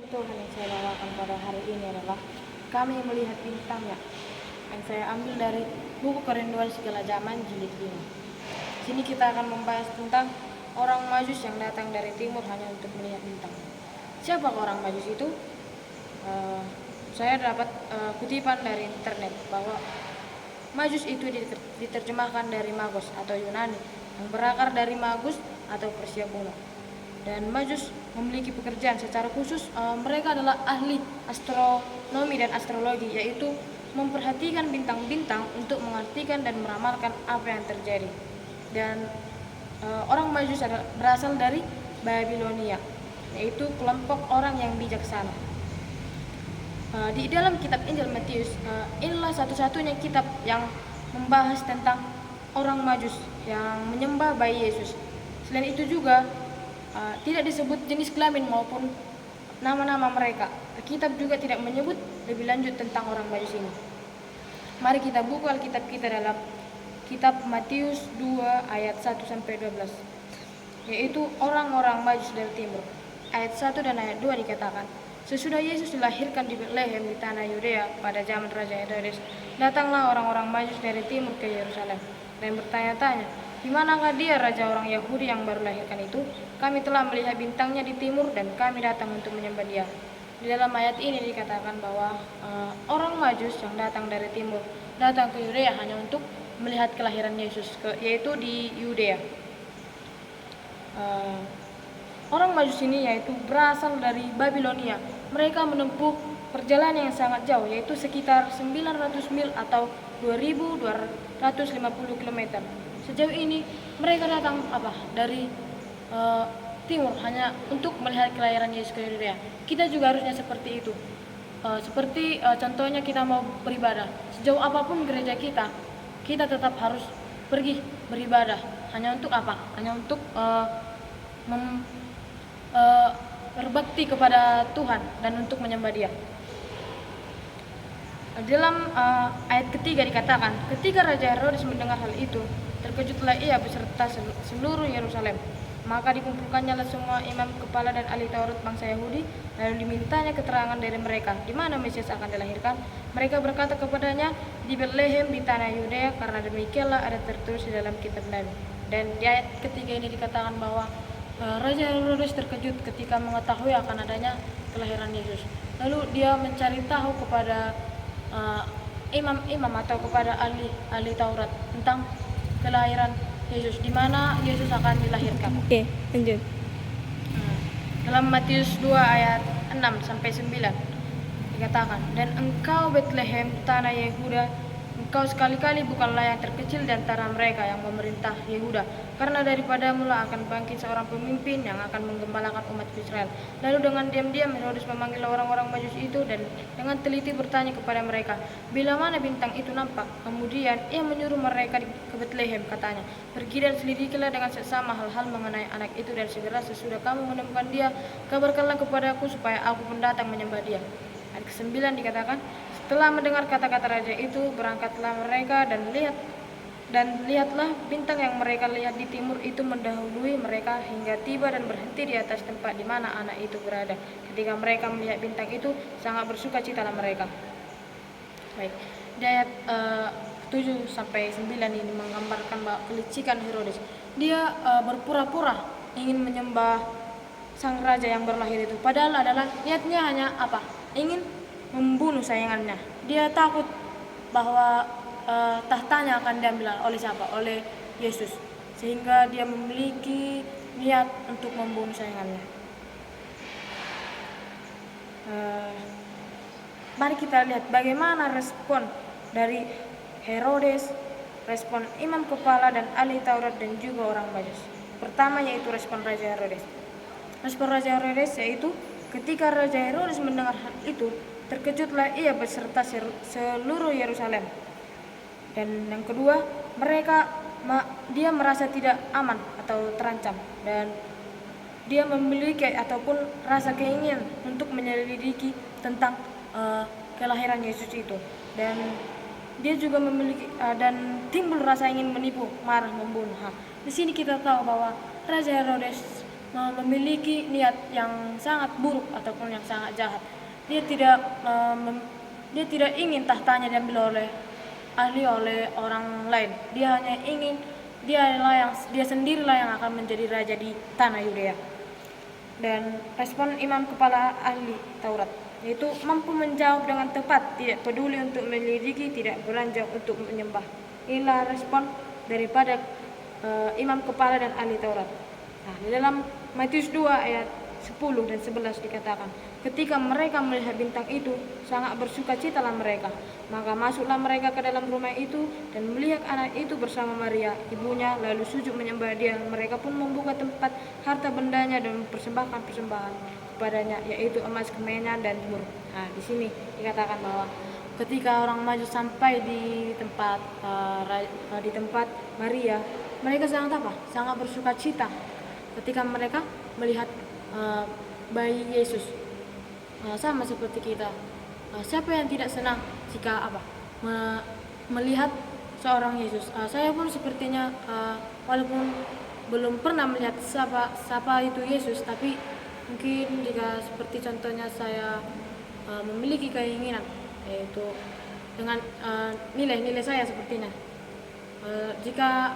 Tuhan yang saya bawakan pada hari ini adalah kami melihat bintangnya, yang saya ambil dari buku Kerinduan Segala Zaman jilid 5. Sini kita akan membahas tentang orang Majus yang datang dari timur hanya untuk melihat bintang. Siapa orang Majus itu? Saya dapat kutipan dari internet bahwa Majus itu diterjemahkan dari Magos atau Yunani yang berakar dari Magus atau Persia kuno. Dan Majus memiliki pekerjaan secara khusus, mereka adalah ahli astronomi dan astrologi, yaitu memperhatikan bintang-bintang untuk mengartikan dan meramalkan apa yang terjadi. Dan orang Majus berasal dari Babilonia, yaitu kelompok orang yang bijaksana. Di dalam kitab Injil Matius, inilah satu-satunya kitab yang membahas tentang orang Majus yang menyembah bayi Yesus. Selain itu juga tidak disebut jenis kelamin maupun nama-nama mereka. Kitab juga tidak menyebut lebih lanjut tentang orang Majus ini. Mari kita buka Alkitab kita dalam kitab Matius 2 ayat 1-12, yaitu orang-orang Majus dari timur. Ayat 1 dan ayat 2 dikatakan, sesudah Yesus dilahirkan di Betlehem di tanah Yudea pada zaman Raja Herodes, datanglah orang-orang Majus dari timur ke Yerusalem dan bertanya-tanya, di manakah dia raja orang Yahudi yang baru lahirkan itu? Kami telah melihat bintangnya di timur dan kami datang untuk menyembah dia. Di dalam ayat ini dikatakan bahwa orang Majus yang datang dari timur datang ke Yudea hanya untuk melihat kelahiran Yesus, yaitu di Yudea. Orang Majus ini yaitu berasal dari Babilonia. Mereka menempuh perjalanan yang sangat jauh, yaitu sekitar 900 mil atau 2.250 km. Sejauh ini mereka datang dari timur hanya untuk melihat kelahiran Yesus ke Yudea. Kita juga harusnya seperti itu. Contohnya kita mau beribadah, sejauh apapun gereja kita, kita tetap harus pergi beribadah. Hanya untuk apa? Hanya untuk berbakti kepada Tuhan dan untuk menyembah Dia. Dalam ayat ketiga dikatakan, ketika Raja Herodes mendengar hal itu, terkejutlah ia beserta seluruh Yerusalem. Maka dikumpulkannya semua imam kepala dan ahli Taurat bangsa Yahudi, lalu dimintanya keterangan dari mereka, di mana Mesias akan dilahirkan. Mereka berkata kepadanya, di Betlehem di tanah Yudea, karena demikianlah ada tertulis di dalam kitab Nabi. Dan di ayat ketiga ini dikatakan bahwa Raja Herodes terkejut ketika mengetahui akan adanya kelahiran Yesus. Lalu dia mencari tahu kepada imam-imam atau kepada ahli Taurat tentang kelahiran Yesus, di mana Yesus akan dilahirkan. Oke, lanjut. Dalam Matius 2 ayat 6-9 dikatakan, dan engkau Betlehem tanah Yehuda, engkau sekali-kali bukanlah yang terkecil di antara mereka yang memerintah Yehuda, karena daripada mula akan bangkit seorang pemimpin yang akan menggembalakan umat Israel. Lalu dengan diam-diam Herodes memanggil orang-orang Majus itu dan dengan teliti bertanya kepada mereka, bila mana bintang itu nampak. Kemudian ia menyuruh mereka ke Betlehem, katanya, pergi dan selidikilah dengan seksama hal-hal mengenai anak itu, dan segera sesudah kamu menemukan dia, kabarkanlah kepadaku supaya aku pun datang menyembah dia. Ayat ke-9 dikatakan, setelah mendengar kata-kata raja itu, berangkatlah mereka dan lihatlah bintang yang mereka lihat di timur itu mendahului mereka hingga tiba dan berhenti di atas tempat di mana anak itu berada. Ketika mereka melihat bintang itu, sangat bersukacitalah mereka. Baik, di ayat 7-9 ini menggambarkan bahwa kelicikan Herodes. Dia berpura-pura ingin menyembah sang raja yang berlahir itu, padahal adalah niatnya hanya ingin membunuh sayangannya. Dia takut bahwa tahtanya akan diambil oleh siapa? Oleh Yesus. Sehingga dia memiliki niat untuk membunuh sayangannya. Mari kita lihat bagaimana respon dari Herodes, respon imam kepala dan ahli Taurat dan juga orang Majus. Pertama yaitu respon Raja Herodes. Respon Raja Herodes yaitu ketika Raja Herodes mendengar hal itu, terkejutlah ia beserta seluruh Yerusalem. Dan yang kedua, dia merasa tidak aman atau terancam, dan dia memiliki ataupun rasa keinginan untuk menyelidiki tentang kelahiran Yesus itu. Dan dia juga memiliki dan timbul rasa ingin menipu, marah, membunuh. Di sini kita tahu bahwa Raja Herodes memiliki niat yang sangat buruk ataupun yang sangat jahat. Dia tidak ingin tahtanya diambil oleh orang lain. Dia hanya ingin dia sendirilah yang akan menjadi raja di tanah Yudea. Dan respon imam kepala ahli Taurat yaitu mampu menjawab dengan tepat, tidak peduli untuk menyelidiki, tidak beranjak untuk menyembah. Inilah respon daripada imam kepala dan ahli Taurat. Nah, di dalam Matius 2 ayat 10 dan 11 dikatakan, ketika mereka melihat bintang itu, sangat bersukacitalah mereka. Maka masuklah mereka ke dalam rumah itu dan melihat anak itu bersama Maria, ibunya, lalu sujud menyembah dia. Mereka pun membuka tempat harta bendanya dan mempersembahkan persembahan kepadanya, yaitu emas, kemenyan, dan mur. Nah, di sini dikatakan bahwa ketika orang maju sampai di tempat Maria, mereka sangat bersukacita ketika mereka melihat bayi Yesus. Sama seperti kita, siapa yang tidak senang jika melihat seorang Yesus. Saya pun sepertinya walaupun belum pernah melihat siapa itu Yesus, tapi mungkin jika seperti contohnya saya memiliki keinginan, yaitu dengan nilai-nilai saya sepertinya, jika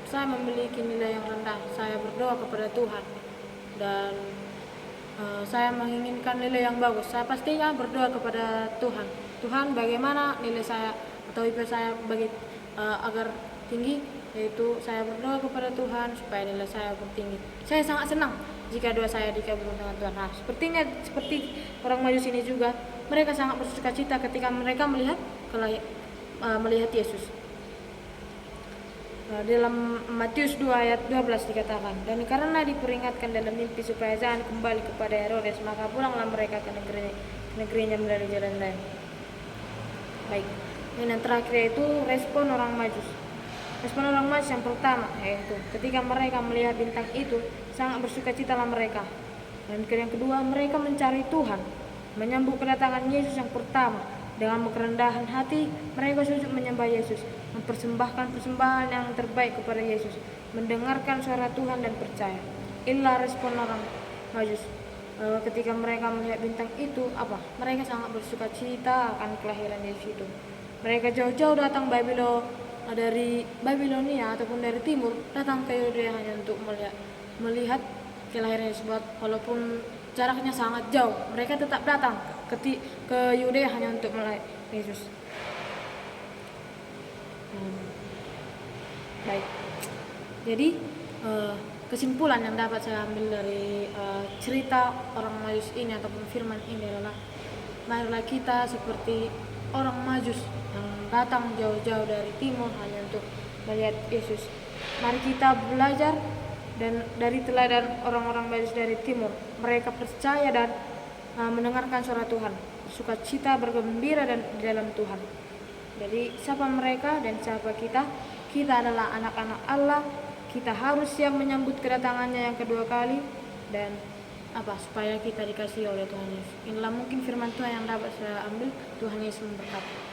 saya memiliki nilai yang rendah, saya berdoa kepada Tuhan dan saya menginginkan nilai yang bagus, saya pastinya berdoa kepada Tuhan. Tuhan, bagaimana nilai saya atau IP saya agar tinggi, yaitu saya berdoa kepada Tuhan supaya nilai saya bertinggi. Saya sangat senang jika doa saya dikabulkan dengan Tuhan. Nah, seperti orang Majus ini juga, mereka sangat bersukacita ketika mereka melihat Yesus. Dalam Matius 2 ayat 12 dikatakan, dan karena diperingatkan dalam mimpi supaya jangan kembali kepada Herodes, maka pulanglah mereka ke negerinya melalui jalan lain. Baik, dan yang terakhir yaitu respon orang Majus. Respon orang Majus yang pertama yaitu ketika mereka melihat bintang itu, sangat bersukacitalah mereka. Dan yang kedua, mereka mencari Tuhan, menyambut kedatangan Yesus yang pertama. Dengan kerendahan hati, mereka sujud menyembah Yesus, mempersembahkan persembahan yang terbaik kepada Yesus, mendengarkan suara Tuhan dan percaya. Inilah respon orang Majus. Ketika mereka melihat bintang itu, mereka sangat bersukacita akan kelahiran Yesus itu. Mereka jauh-jauh datang dari Babilonia ataupun dari timur, datang ke Yudea hanya untuk melihat kelahiran Yesus. Walaupun jaraknya sangat jauh, mereka tetap datang ke Yudea hanya untuk melihat Yesus. Baik, jadi kesimpulan yang dapat saya ambil dari cerita orang Majus ini ataupun firman ini adalah, marilah kita seperti orang Majus yang datang jauh-jauh dari timur hanya untuk melihat Yesus. Mari kita belajar dan dari teladan orang-orang Majus dari timur. Mereka percaya dan mendengarkan suara Tuhan, sukacita, bergembira dan di dalam Tuhan. Jadi siapa mereka dan siapa kita? Kita adalah anak-anak Allah. Kita harus siap menyambut kedatangannya yang kedua kali dan supaya kita dikasihi oleh Tuhan Yesus. Inilah mungkin firman Tuhan yang dapat saya ambil. Tuhan Yesus memberkati.